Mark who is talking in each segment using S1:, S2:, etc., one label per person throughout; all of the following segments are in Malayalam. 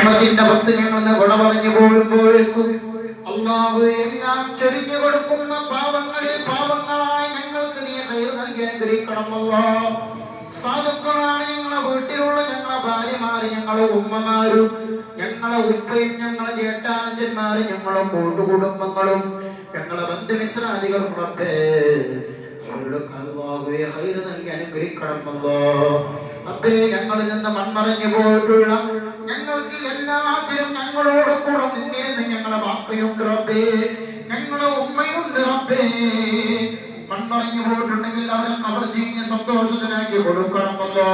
S1: നിഅമത്തിന്റെ പത്ത് ഞങ്ങൾ വിള പറഞ്ഞു പോഴുമ്പോഴേക്കും അല്ലാഹു എല്ലാം ചൊരിഞ്ഞു കൊടുക്കുന്ന പാവങ്ങളിൽ പാവങ്ങളായി ഞങ്ങൾക്ക് നീ ഖൈർ നൽകി അനുഗ്രഹിക്കണം അല്ലാഹ്. സാധുക്കളാണ് ഞങ്ങളെ വീട്ടിലുള്ള ഞങ്ങളെ ഭാര്യമാര്, ഞങ്ങളെ ഉമ്മമാരും, ഞങ്ങളെ ഉപ്പയും, ഞങ്ങളെ ചേട്ടാനന്മാരും, ഞങ്ങളെ കൂട്ടുകുടുംബങ്ങളും, ഞങ്ങളെ ബന്ധുമിത്രാദികളും റബ്ബേ അവർക്ക് അല്ലാഹുവേ ഖൈർ നൽകി അനുഗ്രഹിക്കണം അല്ലാഹ്. റബ്ബേ ഞങ്ങളിൽ നിന്ന് മൺമറഞ്ഞു പോയിട്ടുള്ള ഞങ്ങൾക്ക് എല്ലാത്തിനും ഞങ്ങളോട് കൂടെ നിന്നിരുന്ന് ഞങ്ങളെ ബാപ്പയുണ്ട് റബ്ബേ, ഞങ്ങളെ ഉമ്മയുണ്ട് റബ്ബേ. മൺമറഞ്ഞു പോയിട്ടുണ്ടെങ്കിൽ അവരെ ഖബർ ജീവി സന്തോഷത്തിനാക്കി കൊടുക്കണമല്ലോ.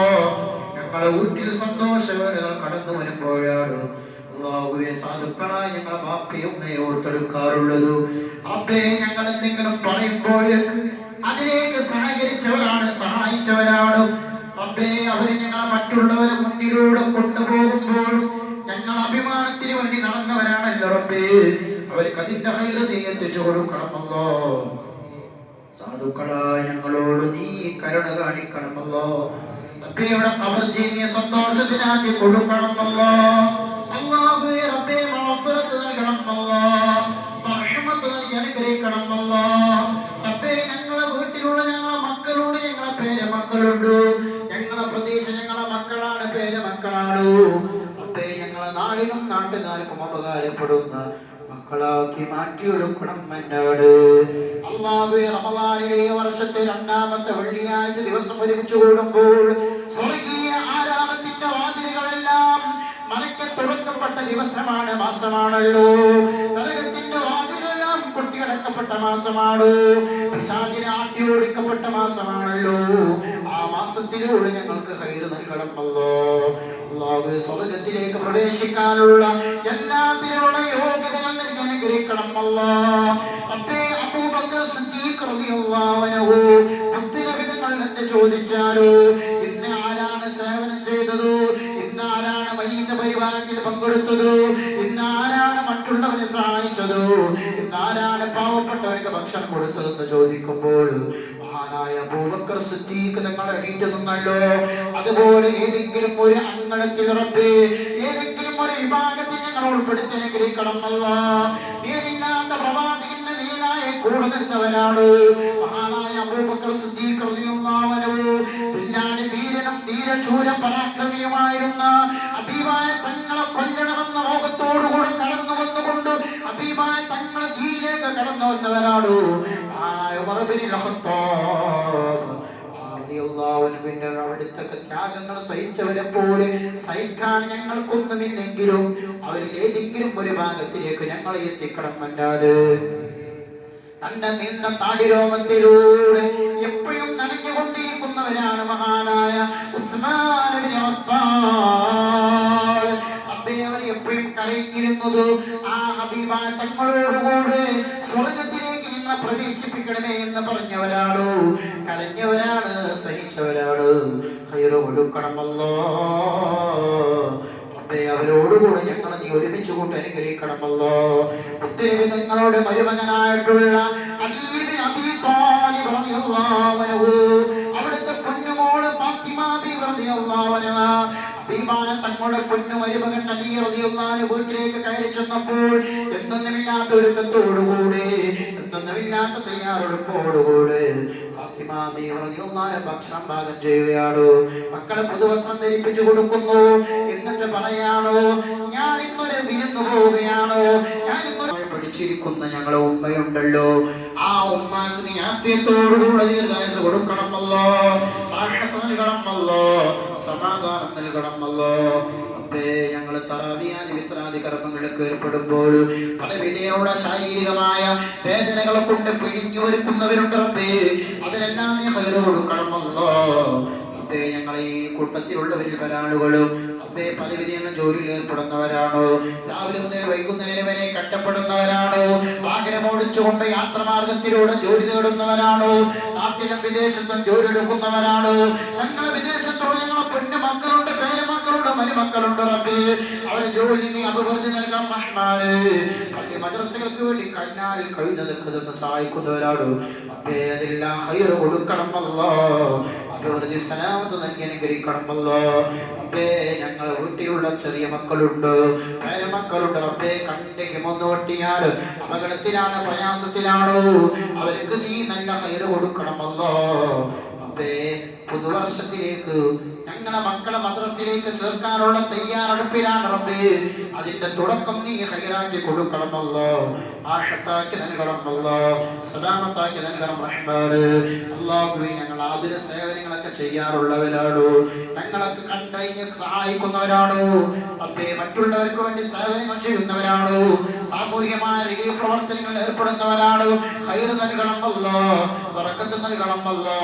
S1: ഞങ്ങളെ വീട്ടിൽ സന്തോഷവേളകൾ കടന്നു വരുമ്പോഴാണ് അല്ലാഹുവേ സാധുക്കളായി ഞങ്ങളെ ബാപ്പയും ഉമ്മയെ ഓർത്തെടുക്കാറുള്ളത്. റബ്ബേ ഞങ്ങൾ എന്തെങ്കിലും പറയുമ്പോഴേക്ക് അതിലേക്ക് സഹകരിച്ചവരാണ്, സഹായിച്ചവരാണ് റബ്ബേ. അവര് ഞങ്ങളെ മറ്റുള്ളവരെ മുന്നിലൂടെ കൊണ്ടുപോകുമ്പോൾ ഞങ്ങൾ അഭിമാനത്തിന് വേണ്ടി നടന്നവരാണല്ലോ റബ്ബേ. അവർക്ക് അതിന്റെ ഖൈർ നീ എത്തിച്ചു കൊടുക്കണമല്ലോ. സാധുക്കളായ ഞങ്ങളോട് നീ കരുണ കാണിക്കണമല്ലോ റബ്ബേ. അവിടെ ഖബർ ജീവിയെ സന്തോഷത്തിനാക്കി കൊടുക്കണമല്ലോ അല്ലാഹുവേ. റബ്ബേ മഗ്ഫിറത്ത് നൽകണമല്ലോ, റഹ്മത്ത് നൽകി അനുഗ്രഹിക്കണമല്ലോ റബ്ബേ. ഞങ്ങളെ വീട്ടിലുള്ള ഞങ്ങളെ മക്കളുണ്ട്, ഞങ്ങളെ പേരമക്കളുണ്ട്, ഞങ്ങളെ പ്രദേശം ഞങ്ങളെ മക്കളാണ്, പേരമക്കളാണ് റബ്ബേ. ഞങ്ങളെ നാടിനും നാട്ടുകാർക്കും ഉപകാരപ്പെടുന്ന മക്കളാക്കി മാറ്റിയെടുക്കണം എന്നാണ് അല്ലാഹുവേ. റമളാനിലെ വർഷത്തെ രണ്ടാമത്തെ വെള്ളിയാഴ്ച ദിവസം ഒരുമിച്ച് കൂടുമ്പോൾ സ്വർഗീയ ആരാധനത്തിന്റെ വാതിലുകളെല്ലാം മലയ്ക്ക് തുറക്കപ്പെട്ട ദിവസമാണ്, മാസമാണല്ലോ. നരകത്തിന്റെ വാതിലെല്ലാം കൊട്ടിയടക്കപ്പെട്ട മാസമാണ്, പിശാചിനെ ആട്ടിയോടിക്കപ്പെട്ട മാസമാണല്ലോ. ആ മാസത്തിലൂടെ ഞങ്ങൾക്ക് ഖൈർ നൽകണം അല്ലാഹ്. അല്ലാഹുവേ സ്വർഗ്ഗത്തിലേക്ക് പ്രവേശിക്കാനുള്ള എല്ലാത്തിനുള്ള യോഗ്യതകൾ നൽകി അനുഗ്രഹിക്കണം അല്ലാഹ്. റബ്ബേ അബൂബക്കർ സിദ്ദീഖ് റളിയല്ലാഹു അൻഹു മുത്തുനബിതങ്ങൾ എന്ന് ചോദിച്ചാലോ ഇന്ന് ആരാണ് സേവനം ചെയ്തത്, ഇന്ന് ആരാണ് വൈദ്യ പരിപാലനത്തിൽ പങ്കെടുത്തത്, ഇന്ന് ആരാണ് മറ്റുള്ളവരെ സഹായിച്ചത്, ഇന്ന് ആരാണ് പാവപ്പെട്ടവർക്ക് ഭക്ഷണം കൊടുത്തതെന്ന് ചോദിക്കുമ്പോൾ മഹാനായ അബൂബക്കർ സിദ്ദീഖ് തങ്ങൾ എണീറ്റ് നിന്നല്ലോ. അതുപോലെ ഏതെങ്കിലും ഒരു അങ്കണത്തിൽ റബ്ബേ, ഏതെങ്കിലും ഒരു വിഭാഗത്തിൽ ഞങ്ങൾ ഉൾപ്പെടുത്തി അനുഗ്രഹിക്കണം അല്ലാഹ്. നേരില്ലാത്ത പ്രവാചകന്റെ നേരായ കൂടെ നിന്നവരാണ് മഹാനായ അബൂബക്കർ സിദ്ദീഖ് റളിയല്ലാഹു അൻഹു. പിന്നാണ് വീരനും ധീരശൂര പരാക്രമിയുമായിരുന്ന ഹബീബായ തങ്ങളെ കൊല്ലണമെന്ന മോഹത്തോടുകൂടെ കടന്നു വന്നുകൊണ്ട് ഹബീബായ തങ്ങളെ ദീനിലേക്ക് കടന്നു വന്നവരാണ് മഹാനായ ഉമർ ഇബ്നുൽ ഖത്താബ് റളിയല്ലാഹു അൻഹുവിന്റെ അവിടുത്തെ ത്യാഗങ്ങൾ സഹിച്ചവരെ പോലെ സഹിക്കാൻ ഞങ്ങൾക്കൊന്നുമില്ലെങ്കിലും അവരിൽ ഏതെങ്കിലും ഒരു ഭാഗത്തിലേക്ക് ഞങ്ങളെ എത്തിക്കണം എന്നാണ് തന്റെ നീണ്ട താടിരോമത്തിലൂടെ എപ്പോഴും നനഞ്ഞുകൊണ്ടിരിക്കുന്നവരാണ് മഹാനായ ഉസ്മാൻ ഇബ്നു അഫ്ഫാൻ. റബ്ബേ അവർ എപ്പോഴും കരഞ്ഞിരുന്നത് ആ ഹബീബായ തങ്ങളോടുകൂടെ സ്വർഗ്ഗത്തിലേക്ക് ഞങ്ങളെ പ്രവേശിപ്പിക്കണമേ എന്ന് പറഞ്ഞവരാണ്, കരഞ്ഞവരാണ്, സഹിച്ചവരാണ്. ഖൈർ കൊടുക്കണമല്ലോ റബ്ബേ. അവരോടുകൂടെ ഞങ്ങൾ നീ ഒരുമിച്ച് കൂട്ടി അനുഗ്രഹിക്കണമല്ലോ. ഒത്തിരി വിധങ്ങളുടെ മരുമകനായിട്ടുള്ള അലി ഇബ്നു അബീ ത്വാലിബ് റളിയല്ലാഹു അൻഹു, അവിടുത്തെ പൊന്നുമോള് ഫാത്തിമ ബീവി റളിയല്ലാഹു അൻഹാ, ഹബീബായ തങ്ങളുടെ പൊന്നു മരുമകൻ അലി റളിയല്ലാഹു അൻഹു വീട്ടിലേക്ക് കയറി ചെന്നപ്പോൾ എന്തൊന്നുമില്ലാത്ത ഒരുക്കത്തോടുകൂടി, എന്തൊന്നുമില്ലാത്ത തയ്യാറെടുപ്പോടുകൂടി ഫാത്തിമ ബീവി റളിയല്ലാഹു അൻഹ ഭക്ഷണം പാകം ചെയ്യുകയാണ്. മക്കളെ പുതുവസ്ത്രം ധരിപ്പിച്ചു കൊടുക്കുന്നു. എന്നിട്ട് പറയാണോ ഞാൻ ഇന്നൊരു വിരുന്നു പോവുകയാണ്, ഞാൻ ഇന്നൊരു പഠിച്ചിരിക്കുന്ന ഞങ്ങളെ ഉമ്മയുണ്ടല്ലോ, ആ ഉമ്മാക്ക് നീ ആഫിയത്തോടുകൂടെ ദീർഘായുസ്സ് കൊടുക്കണമല്ലോ, റാഹത്ത് നൽകണമല്ലോ, സമാധാനം നൽകണമല്ലോ. ഞങ്ങൾ തറാവിയാദി വിത്രാദി കർമ്മങ്ങൾക്ക് ഏർപ്പെടുമ്പോൾ പലവിധേയുള്ള ശാരീരികമായ വേദനകളെ കൊണ്ട് പിഴിഞ്ഞു ഒരുക്കുന്നവരുണ്ട് റബ്ബേ. അതിനെല്ലാം നീ ഖൈർ കൊടുക്കണമല്ലോ റബ്ബേ. ഞങ്ങളെ ഈ കൂട്ടത്തിലുള്ളവരിൽ പല ആളുകളും റബ്ബേ പലവിധേന ജോലിയിൽ ഏർപ്പെടുന്നവരാണ്, രാവിലെ മുതൽ വൈകുന്നേരം വരെ കഷ്ടപ്പെടുന്നവരാണ്, വാഹനം ഓടിച്ചുകൊണ്ട് യാത്രമാർഗത്തിലൂടെ ജോലി നേടുന്നവരാണ്, നാട്ടിലും വിദേശത്തും ജോലി എടുക്കുന്നവരാണ്. ഞങ്ങളെ വിദേശത്തുള്ള ഞങ്ങളെ പൊന്നു മക്കളുണ്ട്, പേരമക്കളുണ്ട്, മരുമക്കളുണ്ട് റബ്ബേ. അവരെ ജോലിന് അഭിവൃദ്ധി നൽകാൻ റഹ്മാനേ. പള്ളി മദ്രസകൾക്ക് വേണ്ടി കന്നാൽ കഴിഞ്ഞതൊക്കെ സഹായിക്കുന്നവരാണ് റബ്ബേ. അതെല്ലാം ഖൈർ കൊടുക്കണം അല്ലാഹ്. ആഫിയത്ത് സലാമത്ത് നൽകി അനുഗ്രഹിക്കണമല്ലോ റബ്ബേ. ഞങ്ങളെ വീട്ടിലുള്ള ചെറിയ മക്കളുണ്ട്, പേരമക്കളുണ്ട് റബ്ബേ. കണ്ണിലേക്ക് മൊന്ന് പൊട്ടിയാൽ അപകടത്തിലാണ്, പ്രയാസത്തിലാണോ, അവർക്ക് നീ നല്ല ഹൈറ് കൊടുക്കണമല്ലോ റബ്ബേ. പുതുവർഷത്തിലേക്ക് ഞങ്ങളെ മക്കളെ മദ്രസയിലേക്ക് ചേർക്കാനുള്ള തയ്യാറെടുപ്പിലാണ് റബ്ബേ. അതിന്റെ തുടക്കം നീ ഹൈറാക്കി കൊടുക്കണമല്ലോ, ആഹത്താക്കി നൽകണമല്ലോ, സലാമത്താക്കി നൽകണം റഹ്മാനെ. അല്ലാഹുവേ, ഞങ്ങൾ ആതുര സേവനങ്ങളൊക്കെ ചെയ്യാറുള്ളവരാണ്, ഞങ്ങളൊക്കെ കണ്ടറിഞ്ഞ് സഹായിക്കുന്നവരാണ് റബ്ബേ. മറ്റുള്ളവർക്ക് വേണ്ടി സേവനങ്ങൾ ചെയ്യുന്നവരാണ്, സാമൂഹികമായ റിലീഫ് പ്രവർത്തനങ്ങളിൽ ഏർപ്പെടുന്നവരാണ്. ഹൈറ് നൽകണമല്ലോ, ബറക്കത്ത് നൽകണമല്ലോ,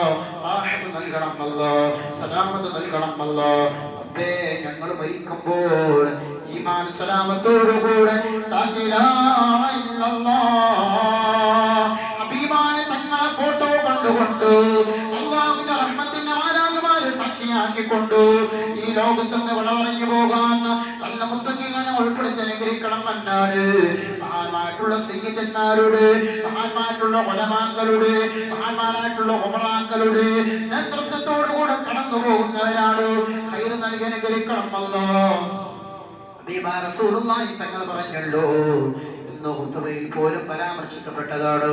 S1: റാഹത്ത് നൽകണമല്ലോ, സലാമത്ത് നൽകണമല്ലോ റബ്ബേ. ഞങ്ങൾ മരിക്കുമ്പോൾ ഈമാൻ സലാമത്തോടുകൂടെ ലാ ഇലാഹ ഇല്ലല്ലാഹ് ഹബീബായ തങ്ങളെ ഫോട്ടോ കണ്ടുകൊണ്ട് അല്ലാഹുവിന്റെ റഹ്മത്തിന്റെ മാലാഖമാരെ സാക്ഷിയാക്കിക്കൊണ്ട് ഈ ലോകത്ത് നിന്ന് വിട പറഞ്ഞു പോകാൻ നല്ല മുത്തഖീകളെ ഉൾപ്പെടുത്തി അനുഗ്രഹിക്കണം എന്നാണ്. മഹാന്മാരായിട്ടുള്ള സയ്യിദന്മാരുടെ, മഹാന്മാരായിട്ടുള്ള ഉലമാക്കളുടെ, മഹാന്മാരായിട്ടുള്ള ഉമറാക്കളുടെ നേതൃത്വത്തോടുകൂടെ കടന്നു പോകുന്നവരാണ്. ഹൈറ് നൽകി അനുഗ്രഹിക്കണം അല്ലാഹ്. ഹബീബായ റസൂലുള്ളാഹി തങ്ങൾ പറഞ്ഞല്ലോ, ഖുതുബയിൽ പോലും പരാമർശിക്കപ്പെട്ടതാണ്,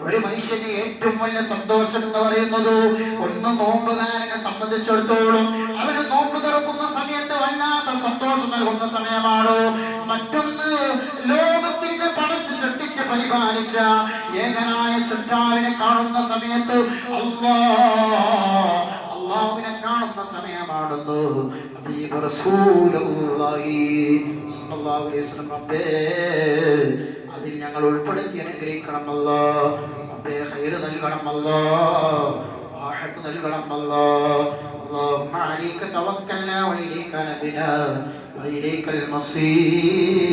S1: ഒരു മനുഷ്യന് ഏറ്റവും വലിയ സന്തോഷം എന്ന് പറയുന്നത് ഒന്ന് നോമ്പുകാരനെ സംബന്ധിച്ചിടത്തോളം അവന് നോമ്പ് തുറക്കുന്ന സമയത്ത് വല്ലാത്ത സന്തോഷം നൽകുന്ന സമയമാണ്. മറ്റൊന്ന് ലോകത്തിന്റെ പടച്ച് സൃഷ്ടിച്ച് പരിപാലിച്ച ഏകനായ സൃഷ്ടാവിനെ കാണുന്ന സമയത്ത് അല്ലാഹുവിനെ കാണുന്ന സമയമാണെന്ന് ഹബീബ് റസൂലുള്ളാഹി സ്വല്ലല്ലാഹു അലൈഹി വസല്ലം. റബ്ബേ, അതിൽ ഞങ്ങൾ ഉൾപ്പെടുത്തി അനുഗ്രഹിക്കണമല്ലോ റബ്ബേ. ഹൈറ് നൽകണമല്ലോ, റാഹത്ത് നൽകണമല്ലോ. അല്ലാഹുമ്മ അലൈക തവക്കൽനാ വഇലൈക നബിനാ വഇലൈകൽ മസീർ.